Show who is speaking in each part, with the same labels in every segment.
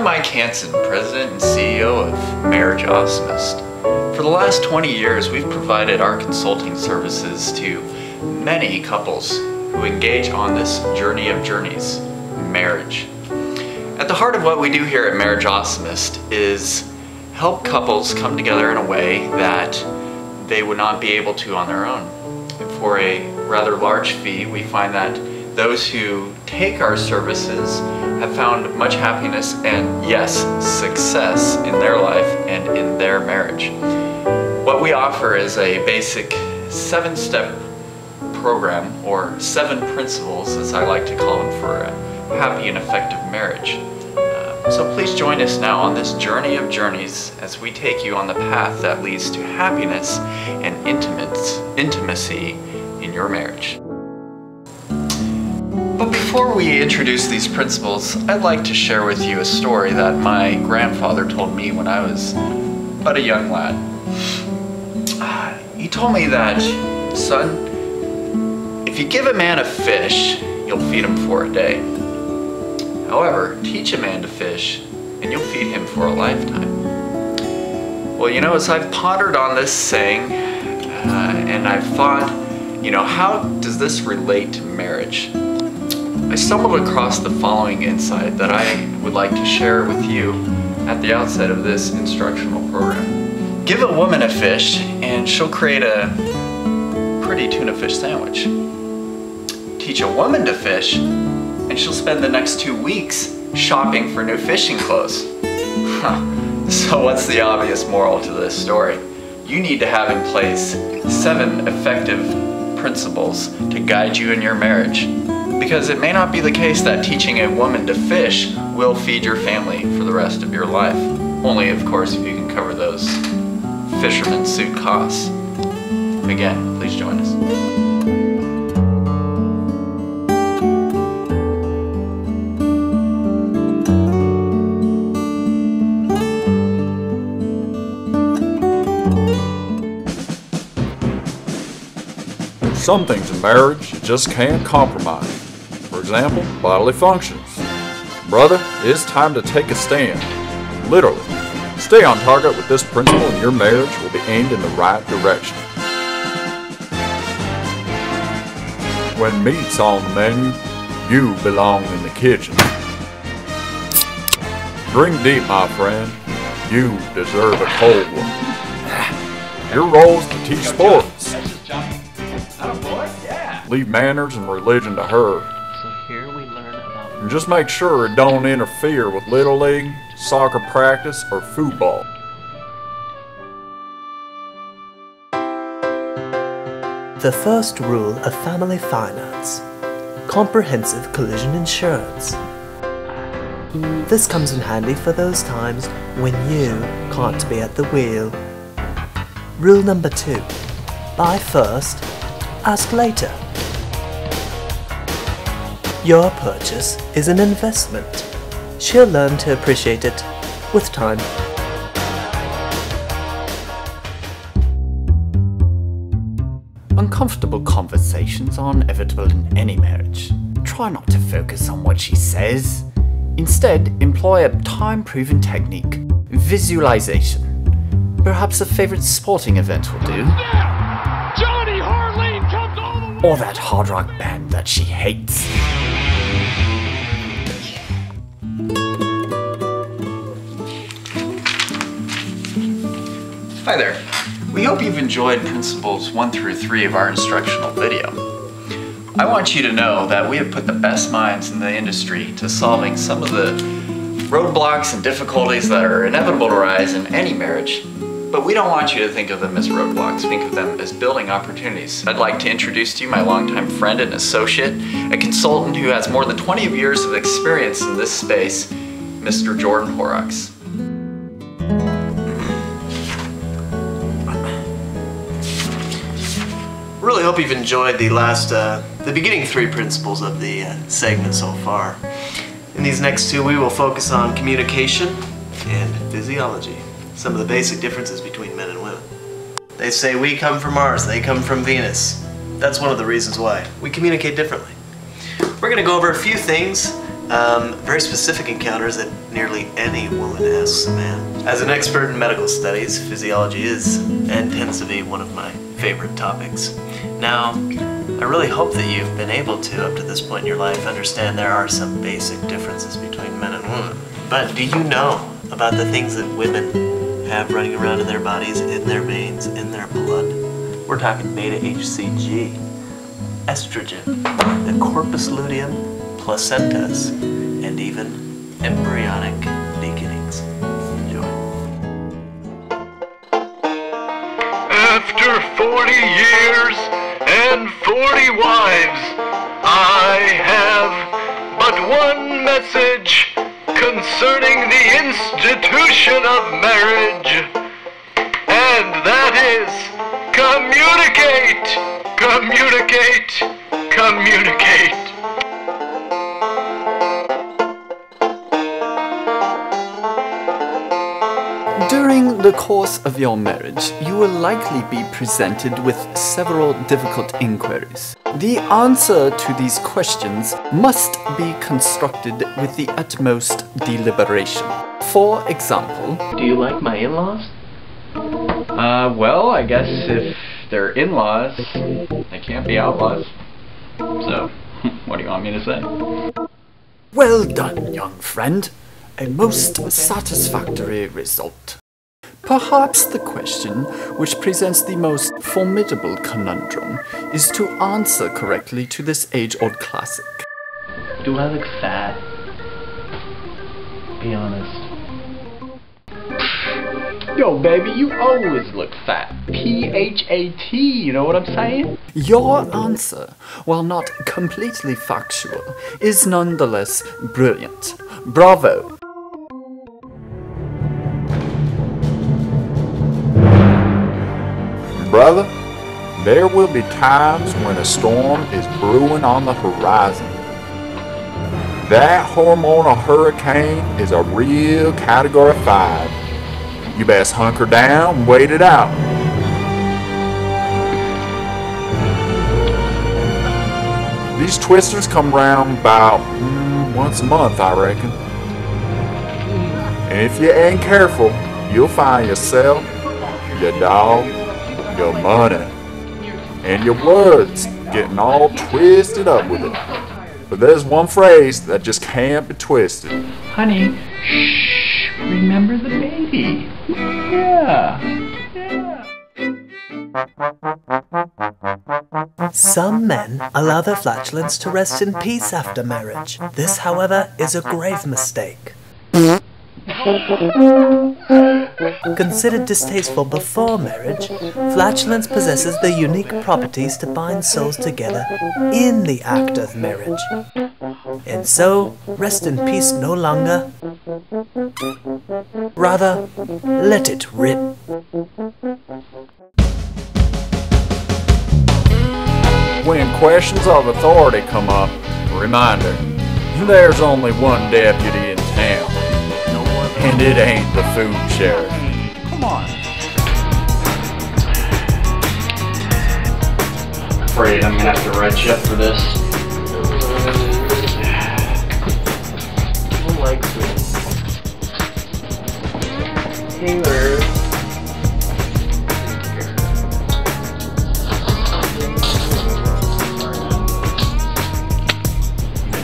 Speaker 1: Mike Hansen, President and CEO of Marriage Awesomist. For the last 20 years, we've provided our consulting services to many couples who engage on this journey of journeys, marriage. At the heart of what we do here at Marriage Awesomist is help couples come together in a way that they would not be able to on their own. And for a rather large fee, we find that those who take our services have found much happiness and, yes, success in their life and in their marriage. What we offer is a basic 7-step program, or 7 principles, as I like to call them, for a happy and effective marriage. So please join us now on this journey of journeys as we take you on the path that leads to happiness and intimacy in your marriage. But before we introduce these principles, I'd like to share with you a story that my grandfather told me when I was but a young lad. He told me that, son, if you give a man a fish, you'll feed him for a day. However, teach a man to fish, and you'll feed him for a lifetime. Well, you know, as I've pondered on this saying, and I've thought, you know, how does this relate to marriage? I stumbled across the following insight that I would like to share with you at the outset of this instructional program. Give a woman a fish, and she'll create a pretty tuna fish sandwich. Teach a woman to fish, and she'll spend the next 2 weeks shopping for new fishing clothes. So what's the obvious moral to this story? You need to have in place 7 effective principles to guide you in your marriage. Because it may not be the case that teaching a woman to fish will feed your family for the rest of your life. Only, of course, if you can cover those fisherman's suit costs. Again, please join us.
Speaker 2: Some things in marriage you just can't compromise. For example, bodily functions. Brother, it's time to take a stand. Literally. Stay on target with this principle and your marriage will be aimed in the right direction. When meat's on the menu, you belong in the kitchen. Drink deep, my friend. You deserve a cold one. Your role is to teach sports. Leave manners and religion to her.
Speaker 3: So here we learn about...
Speaker 2: And just make sure it don't interfere with Little League, soccer practice, or football.
Speaker 4: The first rule of family finance: comprehensive collision insurance. This comes in handy for those times when you can't be at the wheel. Rule number 2: buy first, ask later. Your purchase is an investment. She'll learn to appreciate it with time.
Speaker 5: Uncomfortable conversations are inevitable in any marriage. Try not to focus on what she says. Instead, employ a time-proven technique: visualization. Perhaps a favorite sporting event will do.
Speaker 6: Yeah! Johnny Harleen comes all the way!
Speaker 5: Or that hard rock band that she hates.
Speaker 1: Hi there. We hope you've enjoyed principles 1 through 3 of our instructional video. I want you to know that we have put the best minds in the industry to solving some of the roadblocks and difficulties that are inevitable to arise in any marriage. But we don't want you to think of them as roadblocks. Think of them as building opportunities. I'd like to introduce to you my longtime friend and associate, a consultant who has more than 20 years of experience in this space, Mr. Jordan Horrocks.
Speaker 7: Really hope you've enjoyed the beginning 3 principles of the segment so far. In these next 2, we will focus on communication and physiology, some of the basic differences between men and women. They say we come from Mars, they come from Venus. That's one of the reasons why we communicate differently. We're going to go over a few things Very specific encounters that nearly any woman asks a man. As an expert in medical studies, physiology is and tends to be one of my favorite topics. Now, I really hope that you've been able to, up to this point in your life, understand there are some basic differences between men and women. But do you know about the things that women have running around in their bodies, in their veins, in their blood? We're talking beta-HCG, estrogen, the corpus luteum, placentas, and even embryonic beginnings. Enjoy.
Speaker 6: After 40 years and 40 wives, I have but one message concerning the institution of marriage, and that is communicate, communicate, communicate.
Speaker 5: During the course of your marriage, you will likely be presented with several difficult inquiries. The answer to these questions must be constructed with the utmost deliberation. For example,
Speaker 3: Do you like my in-laws?
Speaker 1: Well, I guess if they're in-laws, they can't be outlaws. So, what do you want me to say?
Speaker 5: well done, young friend. A most satisfactory result. Perhaps the question which presents the most formidable conundrum is to answer correctly to this age-old classic.
Speaker 3: Do I look fat? Be honest.
Speaker 1: Yo, baby, you always look fat. P-H-A-T, you know what I'm saying?
Speaker 5: Your answer, while not completely factual, is nonetheless brilliant. Bravo!
Speaker 2: Brother, there will be times when a storm is brewing on the horizon. That hormonal hurricane is a real Category 5. You best hunker down and wait it out. These twisters come round about once a month, I reckon. And if you ain't careful, you'll find yourself, your dog, your money, and your words getting all twisted up with it. But there's one phrase that just can't be twisted.
Speaker 1: Honey, shh, remember the baby. Yeah.
Speaker 4: Some men allow their flatulence to rest in peace after marriage. This, however, is a grave mistake. Considered distasteful before marriage, flatulence possesses the unique properties to bind souls together in the act of marriage. And so, rest in peace no longer. Rather, let it rip.
Speaker 2: When questions of authority come up, reminder, there's only one deputy in town, and it ain't the food sheriff.
Speaker 1: Come on. Afraid I'm gonna have to write you up for this.
Speaker 3: Who likes it? Taylor.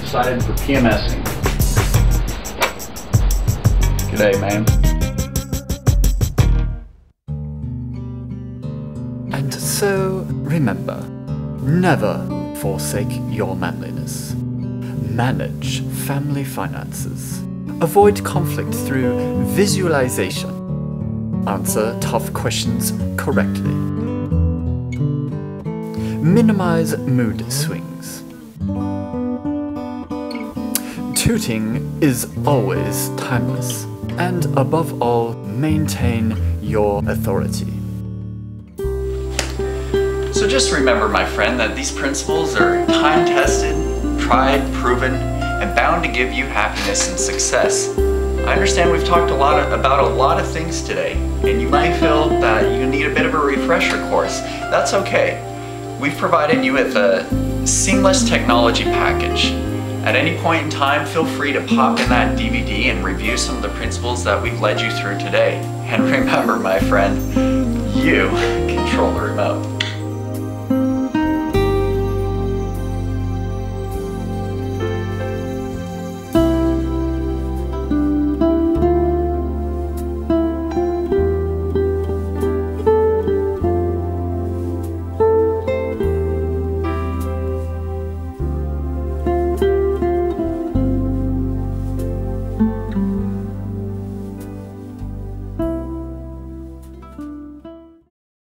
Speaker 1: Excited for PMSing. G'day, man.
Speaker 5: And so, remember, never forsake your manliness. Manage family finances. Avoid conflict through visualization. Answer tough questions correctly. Minimize mood swings. Tooting is always timeless. And above all, maintain your authority.
Speaker 1: So just remember, my friend, that these principles are time-tested, tried, proven, and bound to give you happiness and success. I understand we've talked about a lot of things today, and you might feel that you need a bit of a refresher course. That's okay. We've provided you with a seamless technology package. At any point in time, feel free to pop in that DVD and review some of the principles that we've led you through today. And remember, my friend, you control the remote.